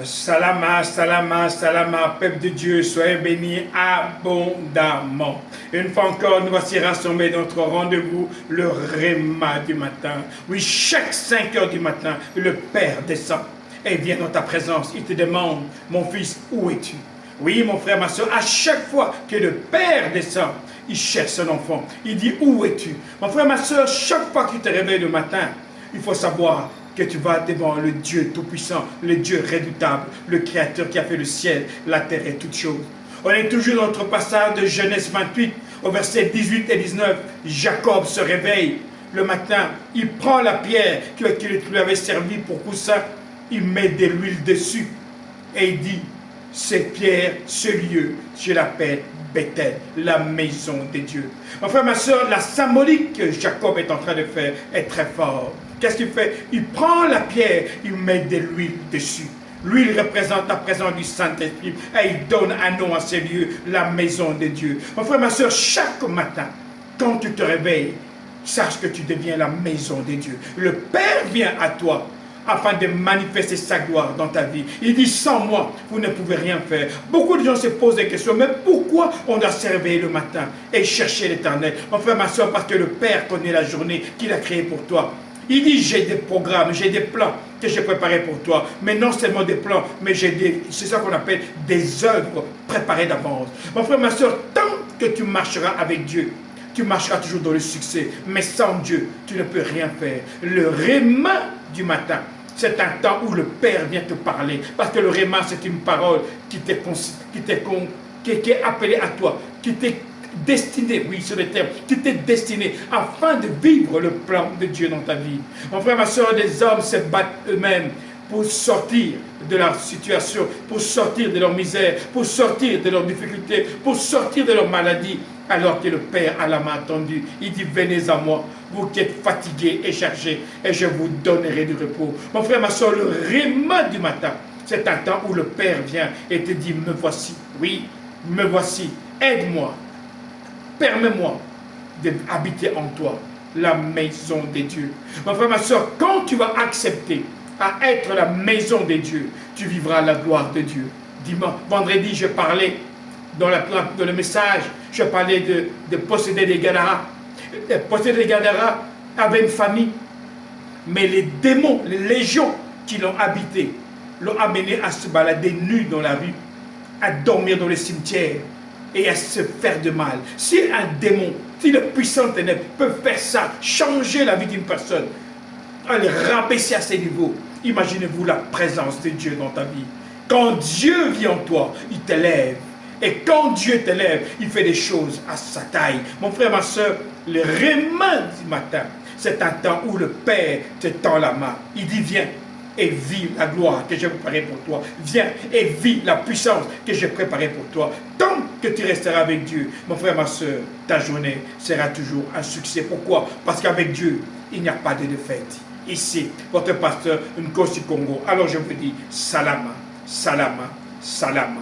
Salama, salama, salama, peuple de Dieu, soyez bénis abondamment. Une fois encore, nous voici rassemblés dans notre rendez-vous, le Réma du matin. Oui, chaque 5 heures du matin, le Père descend et vient dans ta présence. Il te demande, mon fils, où es-tu? Oui, mon frère, ma soeur, à chaque fois que le Père descend, il cherche son enfant. Il dit, où es-tu? Mon frère, ma soeur, chaque fois que tu te réveilles le matin, il faut savoir que tu vas devant le Dieu Tout-Puissant, le Dieu redoutable, le Créateur qui a fait le ciel, la terre et toutes choses. On est toujours dans notre passage de Genèse 28, au verset 18 et 19. Jacob se réveille le matin, il prend la pierre qui lui avait servi pour coussin, il met de l'huile dessus et il dit, cette pierre, ce lieu, je l'appelle Bethel, la maison de Dieu. Mon frère, ma soeur, la symbolique que Jacob est en train de faire est très forte. Qu'est-ce qu'il fait? Il prend la pierre, il met de l'huile dessus. L'huile représente la présence du Saint-Esprit et il donne un nom à ces lieux, la maison de Dieu. Mon frère, ma soeur, chaque matin, quand tu te réveilles, sache que tu deviens la maison de Dieu. Le Père vient à toi afin de manifester sa gloire dans ta vie. Il dit, sans moi, vous ne pouvez rien faire. Beaucoup de gens se posent des questions, mais pourquoi on doit se réveiller le matin et chercher l'Éternel? Mon frère, ma soeur, parce que le Père connaît la journée qu'il a créée pour toi. Il dit, j'ai des programmes, j'ai des plans que j'ai préparés pour toi. Mais non seulement des plans, mais c'est ça qu'on appelle des œuvres préparées d'avance. Mon frère, ma soeur, tant que tu marcheras avec Dieu, tu marcheras toujours dans le succès. Mais sans Dieu, tu ne peux rien faire. Le réma du matin, c'est un temps où le Père vient te parler. Parce que le réma, c'est une parole qui est appelée à toi, qui t'est destiné, oui, c'est le terme, qui t'est destiné afin de vivre le plan de Dieu dans ta vie. Mon frère, ma soeur, des hommes se battent eux-mêmes pour sortir de leur situation, pour sortir de leur misère, pour sortir de leurs difficultés, pour sortir de leur maladie, alors que le Père a la main tendue. Il dit, venez à moi, vous qui êtes fatigués et chargés, et je vous donnerai du repos. Mon frère, ma soeur, le réma du matin, c'est un temps où le Père vient et te dit, me voici, oui, me voici, aide-moi. Permets-moi d'habiter en toi la maison de Dieu. Mon frère, ma soeur, quand tu vas accepter à être la maison de Dieu, tu vivras la gloire de Dieu. Dimanche, vendredi, je parlais dans le message, je parlais de posséder des Gadara. Posséder des Gadara avait une famille, mais les démons, les légions qui l'ont habité, l'ont amené à se balader nu dans la rue, à dormir dans les cimetières et à se faire de mal. Si un démon, si le puissant ténèbre peut faire ça, changer la vie d'une personne, à les rabaisser à ces niveaux, imaginez-vous la présence de Dieu dans ta vie. Quand Dieu vient en toi, il t'élève. Et quand Dieu t'élève, il fait des choses à sa taille. Mon frère, ma soeur, le réma du matin, c'est un temps où le Père te tend la main. Il dit, viens et vis la gloire que j'ai préparée pour toi. Viens et vis la puissance que j'ai préparée pour toi. Tant que tu resteras avec Dieu, mon frère, ma soeur, ta journée sera toujours un succès. Pourquoi? Parce qu'avec Dieu, il n'y a pas de défaite. Ici, votre pasteur Nkosi Congo. Alors je vous dis, salama, salama, salama.